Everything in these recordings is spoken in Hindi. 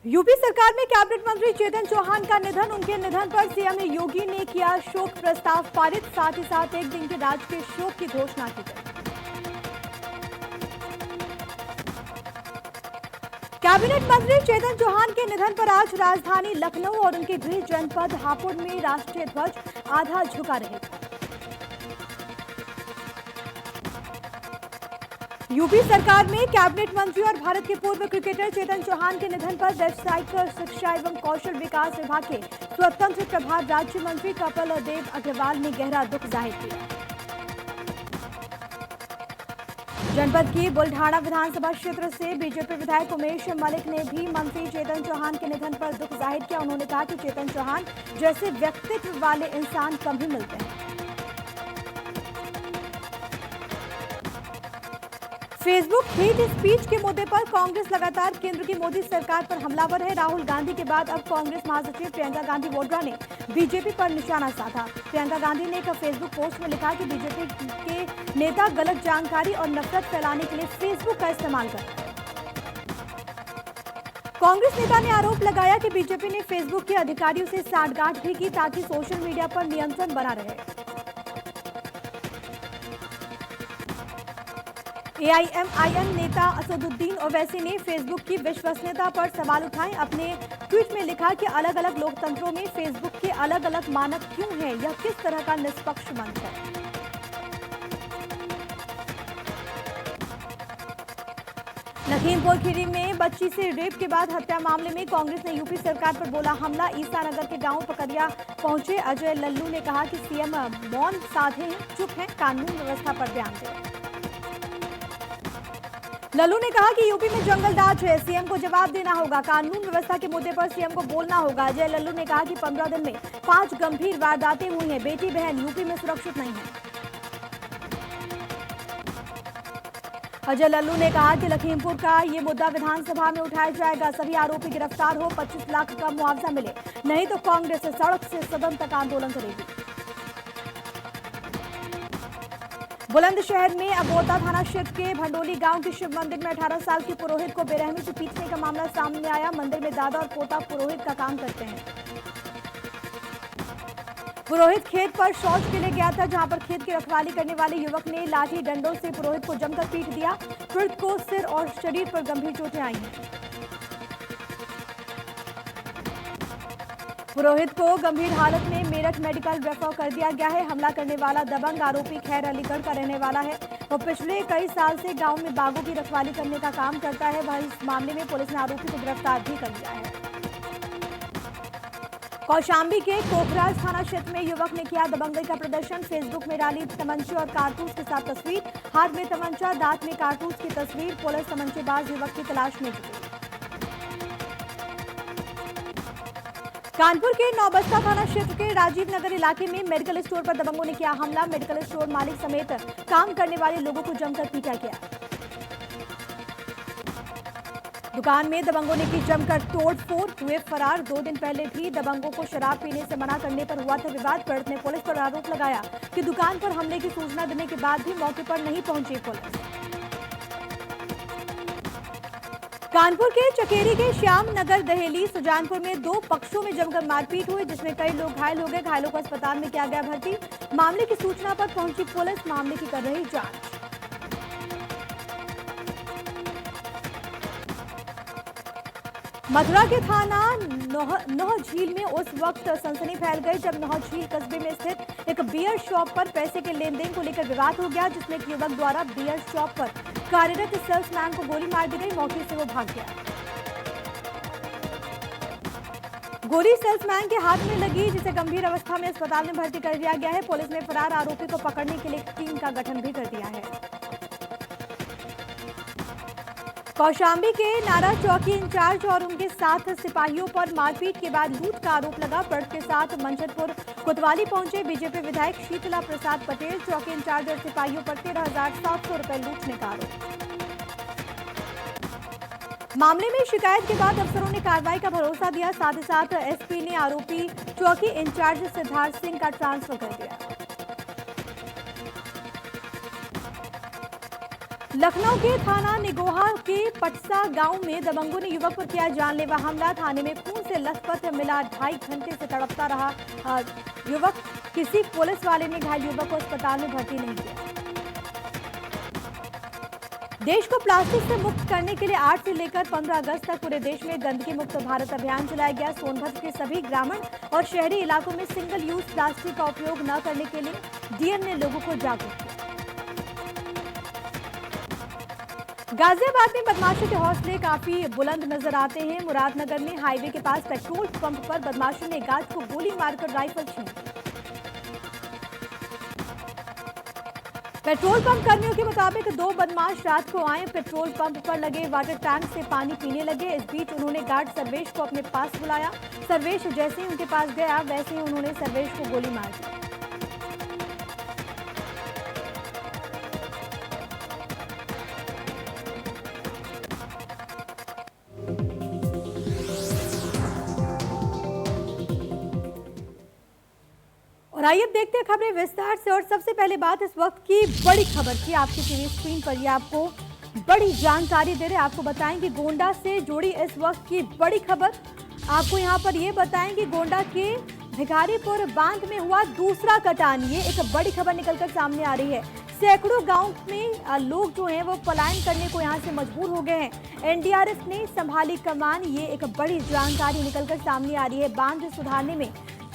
यूपी सरकार में कैबिनेट मंत्री चेतन चौहान का निधन। उनके निधन पर सीएम योगी ने किया शोक प्रस्ताव पारित, साथ ही साथ एक दिन के राजकीय शोक की घोषणा की गई। कैबिनेट मंत्री चेतन चौहान के निधन पर आज राजधानी लखनऊ और उनके गृह जनपद हापुड़ में राष्ट्रीय ध्वज आधा झुका रहेगा। यूपी सरकार में कैबिनेट मंत्री और भारत के पूर्व क्रिकेटर चेतन चौहान के निधन पर व्यावसायिक शिक्षा एवं कौशल विकास विभाग के स्वतंत्र प्रभार राज्य मंत्री कपिल देव अग्रवाल ने गहरा दुख जाहिर किया। जनपद की बुल्ढाना विधानसभा क्षेत्र से बीजेपी विधायक उमेश मलिक ने भी मंत्री चेतन चौहान के निधन पर दुख जाहिर किया। उन्होंने कहा कि चेतन चौहान जैसे व्यक्तित्व वाले इंसान कम ही मिलते हैं। फेसबुक हेट स्पीच के मुद्दे पर कांग्रेस लगातार केंद्र की मोदी सरकार पर हमलावर है। राहुल गांधी के बाद अब कांग्रेस महासचिव प्रियंका गांधी वाड्रा ने बीजेपी पर निशाना साधा। प्रियंका गांधी ने एक फेसबुक पोस्ट में लिखा कि बीजेपी के नेता गलत जानकारी और नफरत फैलाने के लिए फेसबुक का इस्तेमाल करते हैं। कांग्रेस नेता ने आरोप लगाया कि बीजेपी ने फेसबुक के अधिकारियों से साठगांठ भी की ताकि सोशल मीडिया पर नियंत्रण बना रहे। एआईएमआईएम नेता असदुद्दीन ओवैसी ने फेसबुक की विश्वसनीयता पर सवाल उठाए। अपने ट्वीट में लिखा कि अलग अलग लोकतंत्रों में फेसबुक के अलग अलग मानक क्यों हैं? यह किस तरह का निष्पक्ष मंच है? लखीमपुर खीरी में बच्ची से रेप के बाद हत्या मामले में कांग्रेस ने यूपी सरकार पर बोला हमला। ईसानगर के गांव पकड़िया पहुंचे अजय लल्लू ने कहा कि सीएम मौन साधे हैं, चुप हैं, कानून व्यवस्था पर ध्यान दें। लल्लू ने कहा कि यूपी में जंगल राज है, सीएम को जवाब देना होगा। कानून व्यवस्था के मुद्दे पर सीएम को बोलना होगा। अजय लल्लू ने कहा कि 15 दिन में 5 गंभीर वारदातें हुई हैं। बेटी बहन यूपी में सुरक्षित नहीं है। अजय लल्लू ने कहा कि लखीमपुर का ये मुद्दा विधानसभा में उठाया जाएगा। सभी आरोपी गिरफ्तार हो, 25 लाख का मुआवजा मिले, नहीं तो कांग्रेस सड़क से सदन तक आंदोलन करेगी। बुलंदशहर में अगोता थाना क्षेत्र के भंडोली गांव के शिव मंदिर में 18 साल की पुरोहित को बेरहमी से पीटने का मामला सामने आया। मंदिर में दादा और पोता पुरोहित का काम करते हैं। पुरोहित खेत पर शौच के लिए गया था, जहां पर खेत की रखवाली करने वाले युवक ने लाठी डंडों से पुरोहित को जमकर पीट दिया। पीड़ित को सिर और शरीर पर गंभीर चोटें आई हैं। पुरोहित को गंभीर हालत में मेरठ मेडिकल रेफर कर दिया गया है। हमला करने वाला दबंग आरोपी खैर अलीगढ़ का रहने वाला है। वो पिछले कई साल से गांव में बाघों की रखवाली करने का काम करता है। वहीं इस मामले में पुलिस ने आरोपी को गिरफ्तार भी कर लिया है। कौशाम्बी के कोखराज थाना क्षेत्र में युवक ने किया दबंगई का प्रदर्शन। फेसबुक में डाली तमंचे और कारतूस के साथ तस्वीर, हाथ में तमंचा, दांत में कारतूस की तस्वीर। पुलिस तमंचेबाज युवक की तलाश में जुटी। कानपुर के नौबस्ता थाना क्षेत्र के राजीव नगर इलाके में मेडिकल स्टोर पर दबंगों ने किया हमला। मेडिकल स्टोर मालिक समेत काम करने वाले लोगों को जमकर पीटा गया। दुकान में दबंगों ने की जमकर तोड़फोड़, हुए फरार। 2 दिन पहले भी दबंगों को शराब पीने से मना करने पर हुआ था विवाद। पीड़ित ने पुलिस पर आरोप लगाया कि दुकान पर हमले की सूचना देने के बाद भी मौके पर नहीं पहुंची पुलिस। कानपुर के चकेरी के श्याम नगर दहेली सुजानपुर में 2 पक्षों में जमकर मारपीट हुई, जिसमें कई लोग घायल हो गए। घायलों को अस्पताल में किया गया भर्ती। मामले की सूचना पर पहुंची पुलिस मामले की कर रही जांच। मथुरा के थाना नौह झील में उस वक्त सनसनी फैल गई जब नौह झील कस्बे में स्थित एक बियर शॉप पर पैसे के लेन देन को लेकर विवाद हो गया, जिसमें एक युवक द्वारा बियर शॉप पर कार्यरत सेल्समैन को गोली मार दी गई। मौके से वो भाग गया। गोली सेल्समैन के हाथ में लगी, जिसे गंभीर अवस्था में अस्पताल में भर्ती कर दिया गया है। पुलिस ने फरार आरोपी को पकड़ने के लिए एक टीम का गठन भी कर दिया है। कौशाम्बी के नारा चौकी इंचार्ज और उनके 7 सिपाहियों पर मारपीट के बाद लूट का आरोप लगा। पीड़ित के साथ मंचनपुर कोतवाली पहुंचे बीजेपी विधायक शीतला प्रसाद पटेल। चौकी इंचार्ज और सिपाहियों पर 13,700 रुपए लूटने का आरोप। मामले में शिकायत के बाद अफसरों ने कार्रवाई का भरोसा दिया। साथ ही साथ एसपी ने आरोपी चौकी इंचार्ज सिद्धार्थ सिंह का ट्रांसफर कर दिया। लखनऊ के थाना निगोहा के पटसा गांव में दबंगों ने युवक पर किया जानलेवा हमला। थाने में खून से लथपथ मिला, 2.5 घंटे से तड़पता रहा युवक। किसी पुलिस वाले ने घायल युवक को अस्पताल में भर्ती नहीं किया। देश को प्लास्टिक से मुक्त करने के लिए 8 से लेकर 15 अगस्त तक पूरे देश में गंदगी मुक्त भारत अभियान चलाया गया। सोनभद्र के सभी ग्रामीण और शहरी इलाकों में सिंगल यूज प्लास्टिक का उपयोग न करने के लिए डीएम ने लोगों को जागरूक किया। गाजियाबाद में बदमाशों के हौसले काफी बुलंद नजर आते हैं। मुरादनगर में हाईवे के पास पेट्रोल पंप पर बदमाशों ने गार्ड को गोली मारकर राइफल छीनी। पेट्रोल पंप कर्मियों के मुताबिक 2 बदमाश रात को आए, पेट्रोल पंप पर लगे वाटर टैंक से पानी पीने लगे। इस बीच उन्होंने गार्ड सर्वेश को अपने पास बुलाया। सर्वेश जैसे ही उनके पास गया वैसे ही उन्होंने सर्वेश को गोली मार दी। और आइए देखते हैं खबरें विस्तार से। और सबसे पहले बात इस वक्त की बड़ी खबर की, आपकी टीवी स्क्रीन पर ये आपको बड़ी जानकारी दे रहे हैं। आपको बताएंगे गोंडा से जुड़ी इस वक्त की बड़ी खबर। आपको यहां पर ये बताएंगे गोंडा के भिखारीपुर बांध में हुआ दूसरा कटान। ये एक बड़ी खबर निकलकर सामने आ रही है। सैकड़ों गांव में लोग जो हैं वो पलायन करने को यहां से मजबूर हो गए हैं। एनडीआरएफ ने संभाली कमान, ये एक बड़ी जानकारी निकलकर सामने आ रही है। बांध सुधारने में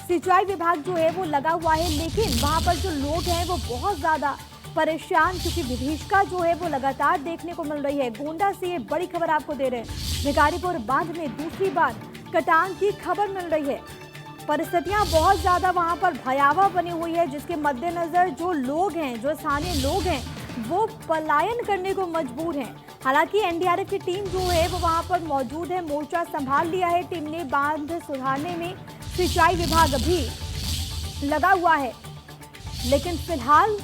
सिंचाई विभाग जो है वो लगा हुआ है, लेकिन वहां पर जो लोग हैं वो बहुत ज्यादा परेशान, क्योंकि विभीषिका जो है वो लगातार देखने को मिल रही है। गोंडा से ये बड़ी खबर आपको दे रहे हैं। भिखारीपुर बांध में दूसरी बार कटान की खबर मिल रही है। परिस्थितियां बहुत ज्यादा वहां पर भयावह बनी हुई है, जिसके मद्देनजर जो लोग हैं, जो स्थानीय लोग हैं, वो पलायन करने को मजबूर हैं। हालांकि एनडीआरएफ की टीम जो है वो वहां पर मौजूद है, मोर्चा संभाल लिया है। टीम ने बांध सुधारने में सिंचाई विभाग भी लगा हुआ है, लेकिन फिलहाल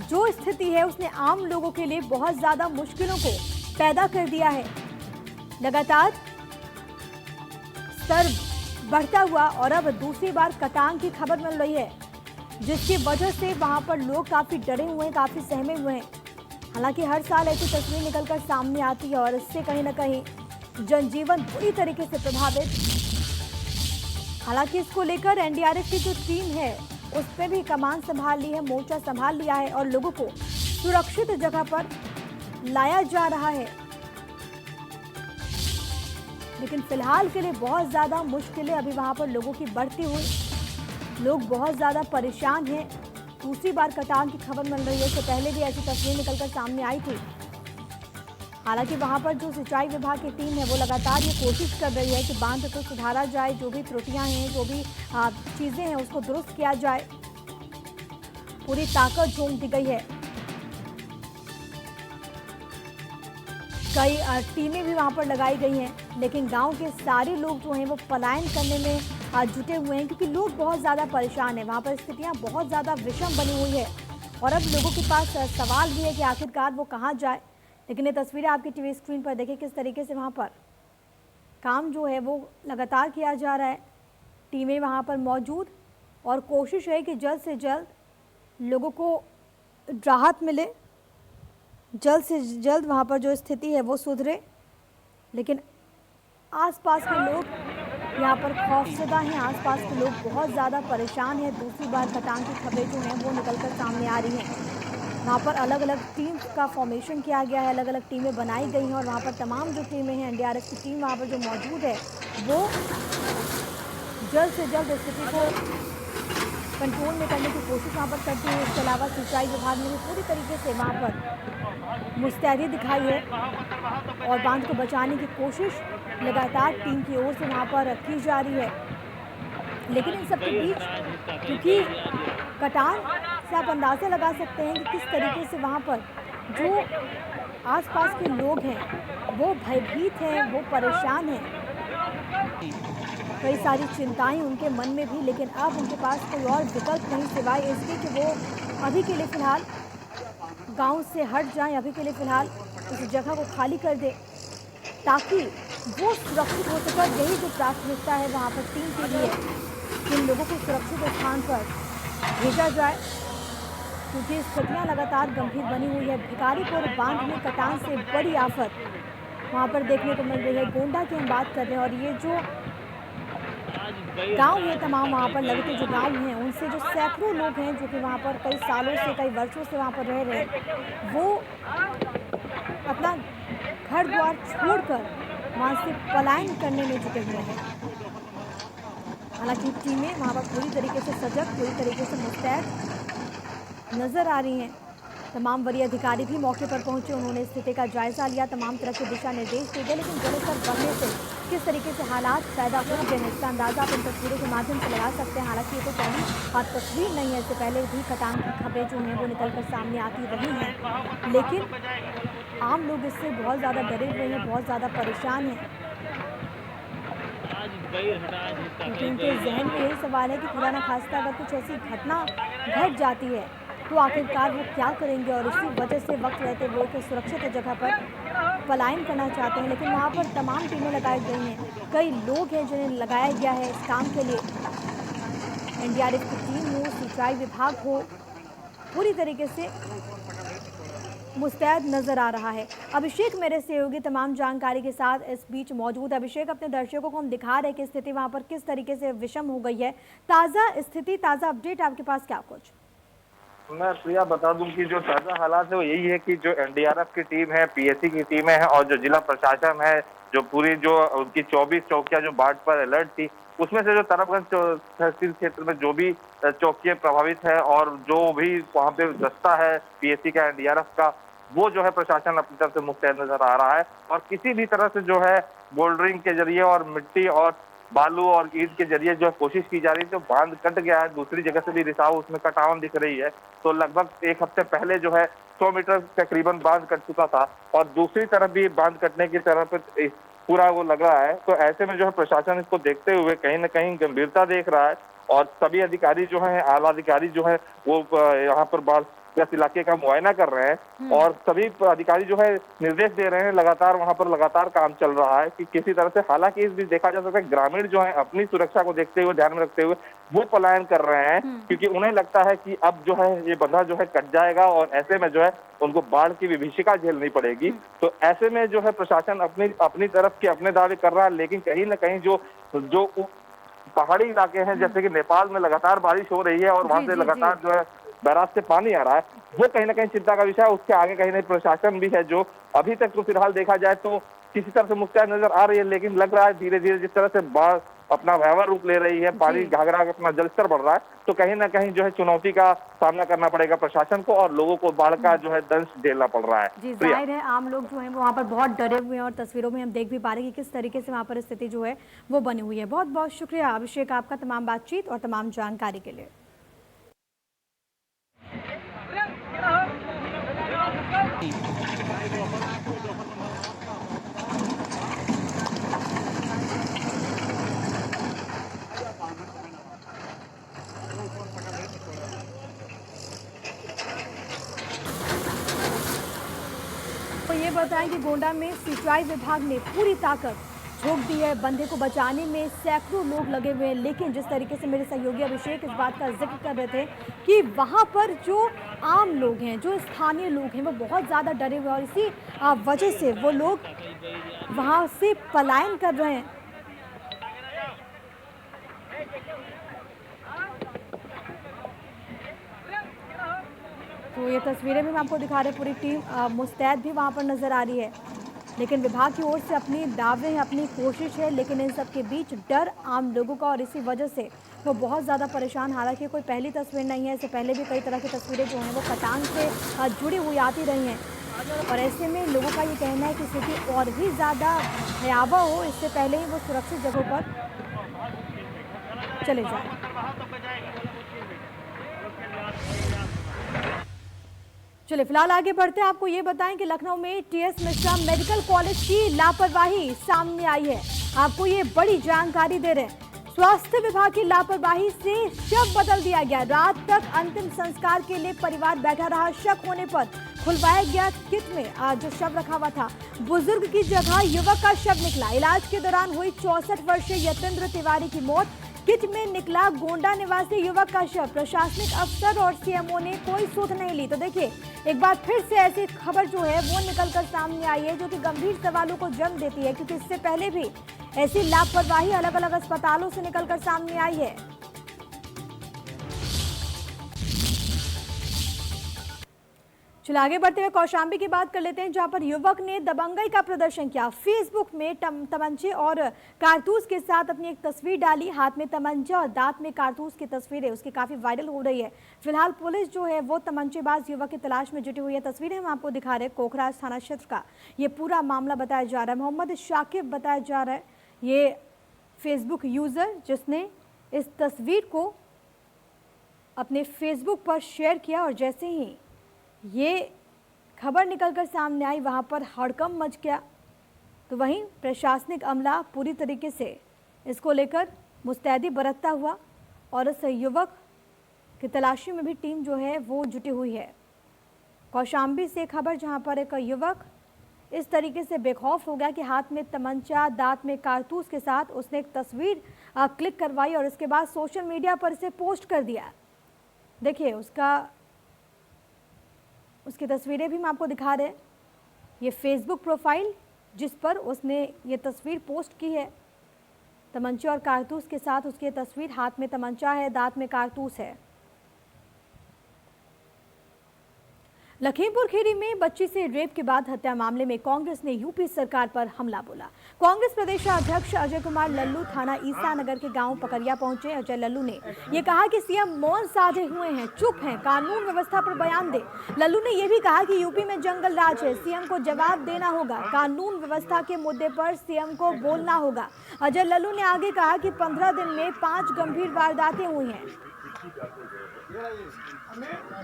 जो स्थिति है उसने आम लोगों के लिए बहुत ज्यादा मुश्किलों को पैदा कर दिया है। लगातार स्तर बढ़ता हुआ और अब दूसरी बार कटान की खबर मिल रही है, जिसकी वजह से वहां पर लोग काफी डरे हुए हैं, काफी सहमे हुए हैं। हालांकि हर साल ऐसी तस्वीर निकलकर सामने आती है और इससे कहीं ना कहीं जनजीवन बुरी तरीके से प्रभावित। हालांकि इसको लेकर एनडीआरएफ की जो टीम है उस पर भी कमान संभाल ली है, मोर्चा संभाल लिया है और लोगों को सुरक्षित जगह पर लाया जा रहा है। लेकिन फिलहाल के लिए बहुत ज्यादा मुश्किलें अभी वहां पर लोगों की बढ़ती हुई, लोग बहुत ज्यादा परेशान हैं। दूसरी बार कटान की खबर मिल रही है, इससे पहले भी ऐसी तस्वीर निकलकर सामने आई थी। हालांकि वहां पर जो सिंचाई विभाग की टीम है वो लगातार ये कोशिश कर रही है कि बांध को सुधारा जाए, जो भी त्रुटियां हैं, जो भी चीजें हैं उसको दुरुस्त किया जाए। पूरी ताकत झोंक दी गई है। कई टीमें भी वहां पर लगाई गई हैं, लेकिन गांव के सारे लोग जो हैं वो पलायन करने में जुटे हुए हैं, क्योंकि लोग बहुत ज़्यादा परेशान हैं। वहां पर स्थितियां बहुत ज़्यादा विषम बनी हुई है और अब लोगों के पास सवाल भी है कि आखिरकार वो कहाँ जाए। लेकिन ये तस्वीरें आपकी टीवी स्क्रीन पर देखिए किस तरीके से वहाँ पर काम जो है वो लगातार किया जा रहा है। टीमें वहाँ पर मौजूद और कोशिश है कि जल्द से जल्द लोगों को राहत मिले, जल्द से जल्द वहाँ पर जो स्थिति है वो सुधरे। लेकिन आसपास के लोग यहाँ पर खौफजदा हैं, आसपास के लोग बहुत ज़्यादा परेशान हैं। दूसरी बार कटान की खबरें जो हैं वो निकलकर सामने आ रही हैं। वहाँ पर अलग अलग टीम्स का फॉर्मेशन किया गया है, अलग अलग टीमें बनाई गई हैं और वहाँ पर तमाम जो टीमें हैं, एनडीआरएफ की टीम वहाँ पर जो मौजूद है वो जल्द से जल्द स्थिति को कंट्रोल में करने की कोशिश वहाँ पर करती है। इसके अलावा सिंचाई विभाग ने भी पूरी तरीके से वहाँ पर मुस्तैदी दिखाई है और बांध को बचाने की कोशिश लगातार टीम की ओर से वहाँ पर की जा रही है। लेकिन इन सब के बीच, क्योंकि कटान से आप अंदाज़ा लगा सकते हैं कि किस तरीके से वहाँ पर जो आसपास के लोग हैं वो भयभीत हैं, वो परेशान हैं। कई सारी चिंताएं उनके मन में भी, लेकिन अब उनके पास कोई और विकल्प नहीं सिवाय इसके कि वो अभी के लिए फ़िलहाल गांव से हट जाएं, अभी के लिए फ़िलहाल उस जगह को खाली कर दें ताकि वो सुरक्षित हो सके। यही जो प्राथमिकता है वहाँ पर टीम के लिए, इन लोगों को सुरक्षित स्थान पर भेजा जाए। क्योंकि स्थितियां लगातार गंभीर बनी हुई है। भिखारीपुर बांध में कटान से बड़ी आफत वहां पर देखने को मिल रही है। गोंडा की हम बात कर रहे हैं और ये जो गांव है तमाम वहां पर लगते जो गांव हैं उनसे जो सैकड़ों लोग हैं जो कि वहां पर कई सालों से कई वर्षों से वहां पर रह रहे हैं, वो अपना घर द्वार छोड़कर वहां से पलायन करने में जुटे हुए हैं। हालांकि टीमें वहां पर पूरी तरीके से सजग, पूरी तरीके से मुस्तैद नजर आ रही हैं। तमाम वरीय अधिकारी भी मौके पर पहुंचे, उन्होंने स्थिति का जायजा लिया, तमाम तरह के दिशा निर्देश दिए गए। लेकिन जलस्तर बढ़ने से किस तरीके से हालात पैदा हो गए हैं इसका अंदाजा आप इन तस्वीरों के माध्यम से लगा सकते हैं। हालांकि ये तो पहली तस्वीर नहीं है, इससे पहले भी कटान की खबरें जो हैं वो निकलकर सामने आती रही हैं, लेकिन आम लोग इससे बहुत ज़्यादा डरे हुए हैं, बहुत ज़्यादा परेशान हैं, क्योंकि उनके जहन में यही सवाल है कि खुदा न खास्ता अगर कुछ ऐसी घटना घट जाती है तो आखिरकार वो क्या करेंगे। और इसी वजह से वक्त रहते वो एक सुरक्षित जगह पर पलायन करना चाहते हैं, लेकिन वहाँ पर तमाम टीमें लगाई गई हैं। कई लोग हैं जिन्हें लगाया गया है इस काम के लिए। एनडीआरएफ की टीम हो, सिंचाई विभाग हो, पूरी तरीके से मुस्तैद नजर आ रहा है। अभिषेक मेरे सहयोगी तमाम जानकारी के साथ इस बीच मौजूद है। अभिषेक, अपने दर्शकों को हम दिखा रहे हैं कि स्थिति वहाँ पर किस तरीके से विषम हो गई है। ताज़ा स्थिति, ताज़ा अपडेट आपके पास क्या कुछ? मैं प्रिया बता दूं कि जो ताजा हालात है वो यही है कि जो एनडीआरएफ की टीम है, पीएसी की टीमें हैं और जो जिला प्रशासन है, जो पूरी जो उनकी 24 चौकियां जो बाढ़ पर अलर्ट थी, उसमें से जो तरफगंज तहसील क्षेत्र में जो भी चौकियां प्रभावित है और जो भी वहां पे दस्ता है पीएसी का, एनडीआरएफ का, वो जो है प्रशासन अपनी तरफ से मुस्तैद नजर आ रहा है। और किसी भी तरह से जो है बोल्डरिंग के जरिए और मिट्टी और बालू और ईंट के जरिए जो कोशिश की जा रही है, जो बांध कट गया है, दूसरी जगह से भी रिसाव उसमें कटान दिख रही है। तो लगभग एक हफ्ते पहले जो है 100 मीटर तकरीबन बांध कट चुका था और दूसरी तरफ भी बांध कटने की तरफ पूरा वो लग रहा है। तो ऐसे में जो है प्रशासन इसको देखते हुए कहीं न कहीं गंभीरता देख रहा है और सभी अधिकारी जो है, आला अधिकारी जो है वो यहाँ पर बाढ़ इस इलाके का मुआयना कर रहे हैं और सभी अधिकारी जो है निर्देश दे रहे हैं। लगातार वहां पर लगातार काम चल रहा है कि किसी तरह से, हालांकि इस बीच देखा जा सकता है ग्रामीण जो है अपनी सुरक्षा को देखते हुए, ध्यान में रखते हुए वो पलायन कर रहे हैं, क्योंकि उन्हें लगता है कि अब जो है ये बंधा जो है कट जाएगा और ऐसे में जो है उनको बाढ़ की विभीषिका झेलनी पड़ेगी। तो ऐसे में जो है प्रशासन अपनी तरफ के अपने दावे कर रहा है, लेकिन कहीं ना कहीं जो पहाड़ी इलाके हैं, जैसे कि नेपाल में लगातार बारिश हो रही है और वहां से लगातार जो है बैराज से पानी आ रहा है, वो कहीं ना कहीं चिंता का विषय है। उसके आगे कहीं ना प्रशासन भी है जो अभी तक तो फिलहाल देखा जाए तो किसी तरह से मुस्तैद नजर आ रही है, लेकिन लग रहा है धीरे धीरे जिस तरह से बाढ़ अपना भयावह रूप ले रही है, पानी घाघरा अपना जलस्तर बढ़ रहा है, तो कहीं ना कहीं जो है चुनौती का सामना करना पड़ेगा प्रशासन को और लोगों को बाढ़ का जो है दंश झेलना पड़ रहा है। जी, जाहिर है आम लोग जो है वो वहाँ पर बहुत डरे हुए हैं और तस्वीरों में हम देख भी पा रहे हैं कि किस तरीके से वहाँ पर स्थिति जो है वो बनी हुई है। बहुत बहुत शुक्रिया अभिषेक आपका तमाम बातचीत और तमाम जानकारी के लिए। तो ये बताएं कि गोंडा में सिंचाई विभाग ने पूरी ताकत झोंक दी है। बंधे को बचाने में सैकड़ों लोग लगे हुए हैं, लेकिन जिस तरीके से मेरे सहयोगी अभिषेक इस बात का जिक्र कर रहे थे कि वहां पर जो आम लोग हैं, जो स्थानीय लोग हैं, वो बहुत ज़्यादा डरे हुए हैं और इसी वजह से वो लोग वहां से पलायन कर रहे हैं। तो ये तस्वीरें भी हम आपको दिखा रहे हैं, पूरी टीम मुस्तैद भी वहाँ पर नज़र आ रही है, लेकिन विभाग की ओर से अपनी दावे हैं, अपनी कोशिश है, लेकिन इन सब के बीच डर आम लोगों का और इसी वजह से वो बहुत ज़्यादा परेशान। हालांकि कोई पहली तस्वीर नहीं है, इससे पहले भी कई तरह की तस्वीरें जो हैं वो कटान से जुड़ी हुई आती रही हैं और ऐसे में लोगों का ये कहना है कि स्थिति और भी ज़्यादा भयावह हो, इससे पहले ही वो सुरक्षित जगहों पर चले जाएं। चलिए फिलहाल आगे बढ़ते हैं। आपको ये बताएं कि लखनऊ में टीएस मिश्रा मेडिकल कॉलेज की लापरवाही सामने आई है। आपको ये बड़ी जानकारी दे रहे हैं। स्वास्थ्य विभाग की लापरवाही से शव बदल दिया गया। रात तक अंतिम संस्कार के लिए परिवार बैठा रहा। शक होने पर खुलवाया गया किट में जो शव रखा हुआ था, बुजुर्ग की जगह युवक का शव निकला। इलाज के दौरान हुई 64 वर्षीय यतेंद्र तिवारी की मौत। किच में निकला गोंडा निवासी युवक का शव। प्रशासनिक अफसर और सीएमओ ने कोई सूध नहीं ली। तो देखिए, एक बार फिर से ऐसी खबर जो है वो निकलकर सामने आई है, जो कि गंभीर सवालों को जन्म देती है, क्योंकि इससे पहले भी ऐसी लापरवाही अलग अलग अस्पतालों से निकलकर सामने आई है। चलिए आगे बढ़ते हुए कौशाम्बी की बात कर लेते हैं, जहां पर युवक ने दबंगई का प्रदर्शन किया। फेसबुक में तमंचे और कारतूस के साथ अपनी एक तस्वीर डाली। हाथ में तमंचा और दांत में कारतूस की तस्वीरें उसकी काफी वायरल हो रही है। फिलहाल पुलिस जो है वो तमंचेबाज युवक की तलाश में जुटी हुई है। तस्वीरें हम आपको दिखा रहे हैं। कोखराज थाना क्षेत्र का ये पूरा मामला बताया जा रहा है। मोहम्मद शाकिब बताया जा रहा है ये फेसबुक यूजर, जिसने इस तस्वीर को अपने फेसबुक पर शेयर किया और जैसे ही ये खबर निकलकर सामने आई वहां पर हड़कंप मच गया। तो वहीं प्रशासनिक अमला पूरी तरीके से इसको लेकर मुस्तैदी बरतता हुआ और इस युवक की तलाशी में भी टीम जो है वो जुटी हुई है। कौशाम्बी से खबर, जहां पर एक युवक इस तरीके से बेखौफ हो गया कि हाथ में तमंचा, दांत में कारतूस के साथ उसने एक तस्वीर क्लिक करवाई और इसके बाद सोशल मीडिया पर इसे पोस्ट कर दिया। देखिए उसकी तस्वीरें भी हम आपको दिखा रहे हैं। ये फेसबुक प्रोफाइल जिस पर उसने ये तस्वीर पोस्ट की है, तमंचा और कारतूस के साथ उसकी तस्वीर, हाथ में तमंचा है, दांत में कारतूस है। लखीमपुर खीरी में बच्ची से रेप के बाद हत्या मामले में कांग्रेस ने यूपी सरकार पर हमला बोला। कांग्रेस प्रदेशाध्यक्ष अजय कुमार लल्लू थाना ईसा नगर के गांव पकरिया पहुंचे। अजय लल्लू ने यह कहा कि सीएम मौन साधे हुए हैं, चुप हैं, कानून व्यवस्था पर बयान दे। लल्लू ने यह भी कहा कि यूपी में जंगल राज है, सीएम को जवाब देना होगा, कानून व्यवस्था के मुद्दे पर सीएम को बोलना होगा। अजय लल्लू ने आगे कहा कि 15 दिन में 5 गंभीर वारदातें हुई हैं।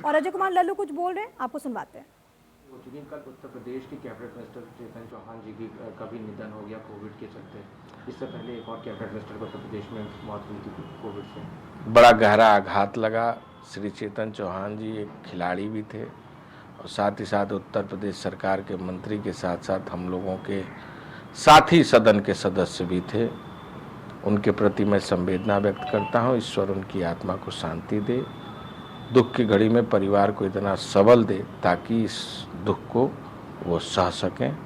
और अजय कुमार लल्लू कुछ बोल रहे हैं, आपको सुनवाते हैं। कल उत्तर प्रदेश के कैबिनेट मिनिस्टर चेतन चौहान जी की का भी निधन हो गया कोविड के चलते। इससे पहले एक और कैबिनेट मिनिस्टर को उत्तर प्रदेश में मौत हुई थी कोविड से। बड़ा गहरा आघात लगा। श्री चेतन चौहान जी एक खिलाड़ी भी थे और साथ ही साथ उत्तर प्रदेश सरकार के मंत्री के साथ साथ हम लोगों के साथी सदन के सदस्य भी थे। उनके प्रति मैं संवेदना व्यक्त करता हूँ। ईश्वर उनकी आत्मा को शांति दे, दुख की घड़ी में परिवार को इतना सबल दे ताकि इस दुख को वो सह सकें।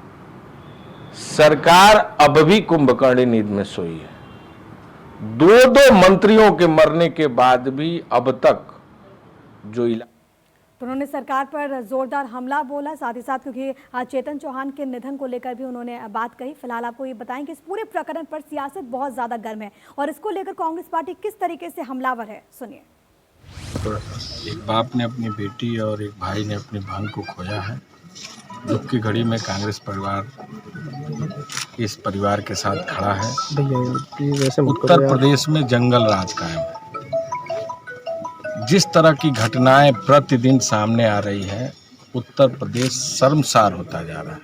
सरकार अब भी कुंभकर्ण नींद में सोई है। 2 मंत्रियों के मरने के बाद भी अब तक जो तो उन्होंने सरकार पर जोरदार हमला बोला, साथ ही साथ क्योंकि चेतन चौहान के निधन को लेकर भी उन्होंने बात कही। फिलहाल आपको ये बताएं कि इस पूरे प्रकरण पर सियासत बहुत ज्यादा गर्म है और इसको लेकर कांग्रेस पार्टी किस तरीके से हमलावर है, सुनिए। एक बाप ने अपनी बेटी और एक भाई ने अपनी बहन को खोया है। दुख की घड़ी में कांग्रेस परिवार इस परिवार के साथ खड़ा है। उत्तर प्रदेश में जंगल राज कायम है। जिस तरह की घटनाएं प्रतिदिन सामने आ रही है, उत्तर प्रदेश शर्मसार होता जा रहा है।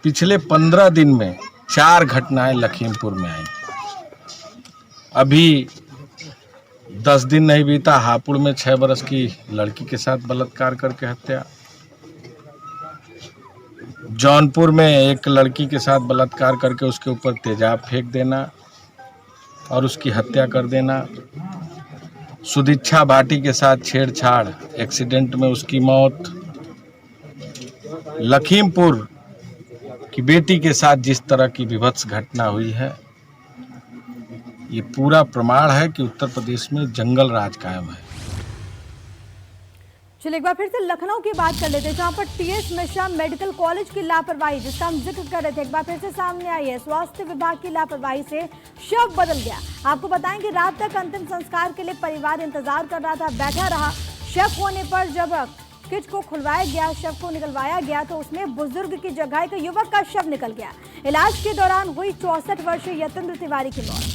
पिछले 15 दिन में 4 घटनाएं लखीमपुर में आई। अभी 10 दिन नहीं बीता, हापुड़ में 6 बरस की लड़की के साथ बलात्कार करके हत्या। जौनपुर में एक लड़की के साथ बलात्कार करके उसके ऊपर तेजाब फेंक देना और उसकी हत्या कर देना। सुदीक्षा भाटी के साथ छेड़छाड़, एक्सीडेंट में उसकी मौत। लखीमपुर की बेटी के साथ जिस तरह की विभत्स घटना हुई है, ये पूरा प्रमाण है कि उत्तर प्रदेश में जंगल राज कायम है। चलिए एक बार फिर से लखनऊ की बात कर लेते हैं, जहां पर टीएस मिश्रा मेडिकल कॉलेज की लापरवाही, जिसका हम जिक्र कर रहे थे, एक बार फिर से सामने आई है। स्वास्थ्य विभाग की लापरवाही से शव बदल गया। आपको बताएं कि रात तक अंतिम संस्कार के लिए परिवार इंतजार कर रहा था, बैठा रहा। शव होने पर जब किट को खुलवाया गया, शव को निकलवाया गया, तो उसमें बुजुर्ग की जगह एक युवक का शव निकल गया। इलाज के दौरान हुई 64 वर्षीय यतेंद्र तिवारी की मौत।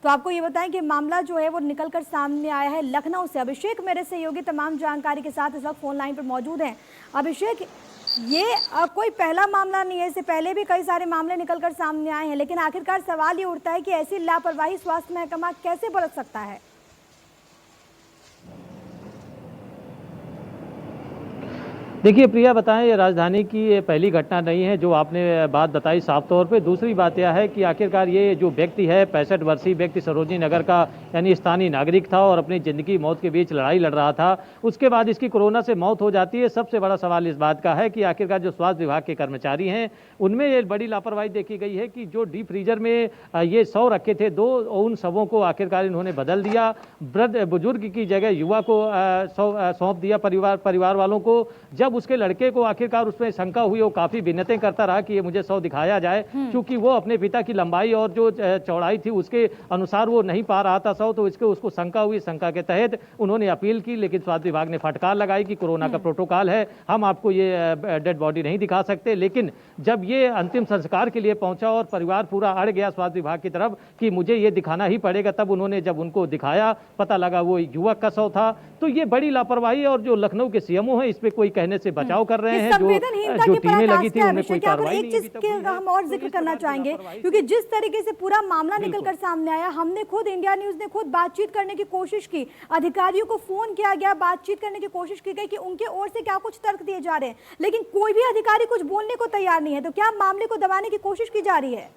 तो आपको ये बताएं कि मामला जो है वो निकलकर सामने आया है लखनऊ से। अभिषेक मेरे सहयोगी तमाम जानकारी के साथ इस वक्त फोन लाइन पर मौजूद हैं। अभिषेक, ये कोई पहला मामला नहीं है, इससे पहले भी कई सारे मामले निकलकर सामने आए हैं, लेकिन आखिरकार सवाल ये उठता है कि ऐसी लापरवाही स्वास्थ्य महकमा कैसे बरत सकता है? देखिए प्रिया, बताएं, ये राजधानी की ये पहली घटना नहीं है जो आपने बात बताई साफ तौर पे। दूसरी बात यह है कि आखिरकार ये जो व्यक्ति है 65 वर्षीय व्यक्ति सरोजनी नगर का यानी स्थानीय नागरिक था और अपनी जिंदगी मौत के बीच लड़ाई लड़ रहा था, उसके बाद इसकी कोरोना से मौत हो जाती है। सबसे बड़ा सवाल इस बात का है कि आखिरकार जो स्वास्थ्य विभाग के कर्मचारी हैं उनमें ये बड़ी लापरवाही देखी गई है कि जो डीप फ्रीजर में ये 100 रखे थे, 2 उन शवों को आखिरकार इन्होंने बदल दिया। वृद्ध बुजुर्ग की जगह युवा को सौंप दिया परिवार वालों को। जब उसके लड़के को आखिरकार उसमें शंका हुई, वो काफी विनतें करता रहा कि ये मुझे 100 दिखाया जाए, क्योंकि वो अपने पिता की लंबाई और जो चौड़ाई थी उसके अनुसार वो नहीं पा रहा था 100, तो उसको शंका हुई। शंका के तहत उन्होंने अपील की, लेकिन स्वास्थ्य विभाग ने फटकार लगाई कि कोरोना का प्रोटोकॉल है, हम आपको ये डेड बॉडी नहीं दिखा सकते। लेकिन जब ये अंतिम संस्कार के लिए पहुंचा और परिवार पूरा अड़ गया स्वास्थ्य विभाग की तरफ कि मुझे ये दिखाना ही पड़ेगा, तब उन्होंने जब उनको दिखाया पता लगा वो युवक का 100 था। तो ये बड़ी लापरवाही, और जो लखनऊ के सीएमओ हैं इस पे कोई कहने से बचाव कर रहे हैं। जो टीमें लगी थी उनमें कोई कार्रवाई नहीं। एक चीज के हम और जिक्र करना चाहेंगे, क्योंकि जिस तरीके से पूरा मामला निकलकर सामने आया, हमने खुद, इंडिया न्यूज ने खुद बातचीत करने की कोशिश की, अधिकारियों को फोन किया गया, बातचीत करने की कोशिश की गई कि उनके ओर से क्या कुछ तर्क दिए जा रहे हैं, लेकिन कोई भी अधिकारी कुछ बोलने को तैयार नहीं है। तो क्या मामले को दबाने की कोशिश की जा रही है?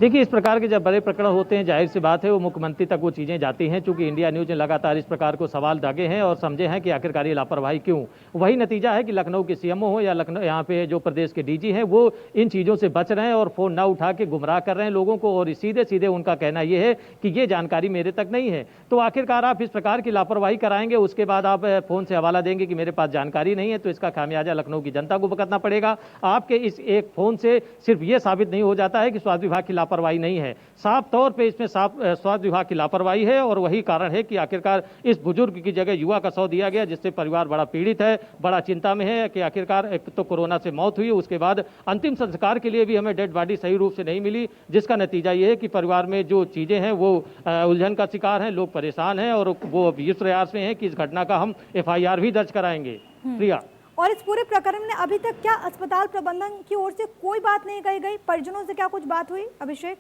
देखिए, इस प्रकार के जब बड़े प्रकरण होते हैं, जाहिर सी बात है वो मुख्यमंत्री तक वो चीज़ें जाती हैं। चूंकि इंडिया न्यूज ने लगातार इस प्रकार को सवाल दागे हैं और समझे हैं कि आखिरकार ये लापरवाही क्यों। वही नतीजा है कि लखनऊ के सीएमओ हो या लखनऊ यहाँ पे जो प्रदेश के डीजी हैं, वो इन चीज़ों से बच रहे हैं और फ़ोन ना उठा के गुमराह कर रहे हैं लोगों को, और सीधे सीधे उनका कहना ये है कि ये जानकारी मेरे तक नहीं है। तो आखिरकार आप इस प्रकार की लापरवाही कराएंगे, उसके बाद आप फ़ोन से हवाला देंगे कि मेरे पास जानकारी नहीं है, तो इसका खामियाजा लखनऊ की जनता को भुगतना पड़ेगा। आपके इस एक फ़ोन से सिर्फ ये साबित नहीं हो जाता है कि स्वास्थ्य विभाग की लापरवाही नहीं है, साफ तौर पे इसमें स्वास्थ्य विभाग की लापरवाही है। और वही कारण है कि आखिरकार इस बुजुर्ग की जगह युवा का 100 दिया गया, जिससे परिवार बड़ा पीड़ित है, बड़ा चिंता में है कि आखिरकार एक तो कोरोना से मौत हुई, उसके बाद अंतिम संस्कार के लिए भी हमें डेड बॉडी सही रूप से नहीं मिली, जिसका नतीजा ये है कि परिवार में जो चीजें हैं वो उलझन का शिकार हैं, लोग परेशान हैं और वो इस प्रयास में है कि इस घटना का हम FIR भी दर्ज कराएंगे। प्रिया, और इस पूरे प्रकरण में अभी तक क्या अस्पताल प्रबंधन की ओर से कोई बात नहीं कही गई? परिजनों से क्या कुछ बात हुई? अभिषेक,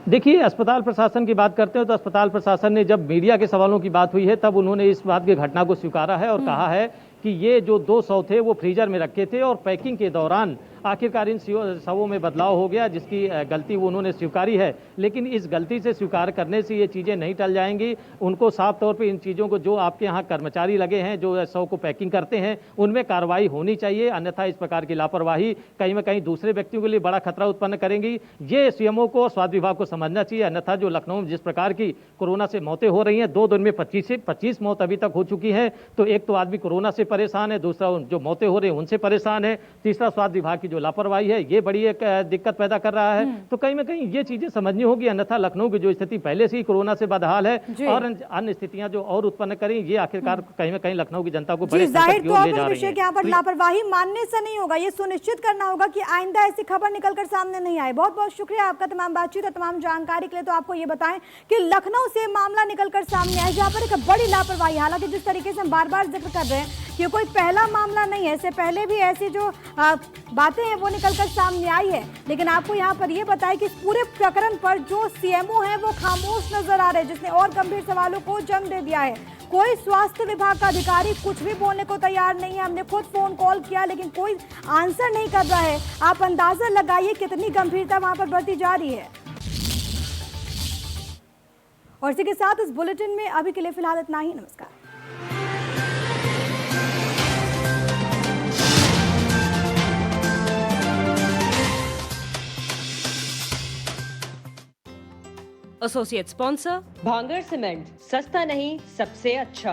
देखिए, अस्पताल प्रशासन की बात करते हैं तो अस्पताल प्रशासन ने, जब मीडिया के सवालों की बात हुई है, तब उन्होंने इस बात की घटना को स्वीकारा है और कहा है कि ये जो 200 थे वो फ्रीजर में रखे थे और पैकिंग के दौरान आखिरकार इन शवों में बदलाव हो गया, जिसकी गलती वो उन्होंने स्वीकारी है। लेकिन इस गलती से स्वीकार करने से ये चीज़ें नहीं टल जाएंगी। उनको साफ तौर पे इन चीज़ों को, जो आपके यहाँ कर्मचारी लगे हैं जो शव को पैकिंग करते हैं, उनमें कार्रवाई होनी चाहिए, अन्यथा इस प्रकार की लापरवाही कहीं ना कहीं दूसरे व्यक्तियों के लिए बड़ा खतरा उत्पन्न करेंगी। ये सीएमओ को, स्वास्थ्य विभाग को समझना चाहिए। अन्यथा जो लखनऊ में जिस प्रकार की कोरोना से मौतें हो रही हैं, 2 दिन में 25 से 25 मौत अभी तक हो चुकी है, तो एक तो आदमी कोरोना से परेशान है, दूसरा जो मौतें हो रही हैं उनसे परेशान है, तीसरा स्वास्थ्य विभाग की जो लापरवाही है ये बड़ी एक दिक्कत पैदा कर रहा है। तो कहीं ना कहीं ये चीजें समझनी होगी, अन्यथा लखनऊ की जो स्थिति पहले से ही कोरोना से बदहाल है और अन्य स्थितियां जो और उत्पन्न करें, ये आखिरकार कहीं ना कहीं लखनऊ की जनता को बड़े संकट की ओर ले जा रही है। यहाँ पर लापरवाही मानने से नहीं होगा, ये सुनिश्चित करना होगा कि आइंदा ऐसी खबर निकलकर सामने नहीं आए। बहुत बहुत शुक्रिया आपका तमाम बातचीत और तमाम जानकारी के लिए। तो आपको ये बताएं कि लखनऊ से मामला निकलकर सामने आया जहाँ पर एक बड़ी लापरवाही, हालांकि जिस तरीके से हम बार बार जिक्र कर रहे हैं, ये कोई पहला मामला नहीं है, इससे पहले भी ऐसी जो बातें हैं वो निकलकर सामने आई है। लेकिन आपको यहाँ पर ये बताएं कि इस पूरे प्रकरण पर जो सीएमओ है वो खामोश नजर आ रहे हैं, जिसने और गंभीर सवालों को जन्म दे दिया है। कोई स्वास्थ्य विभाग का अधिकारी कुछ भी बोलने को तैयार नहीं है। हमने खुद फोन कॉल किया लेकिन कोई आंसर नहीं कर रहा है। आप अंदाजा लगाइए कितनी गंभीरता वहां पर बढ़ती जा रही है। और इसी के साथ इस बुलेटिन में अभी के लिए फिलहाल इतना ही। नमस्कार। एसोसिएट स्पॉन्सर भांगड़ सीमेंट, सस्ता नहीं सबसे अच्छा।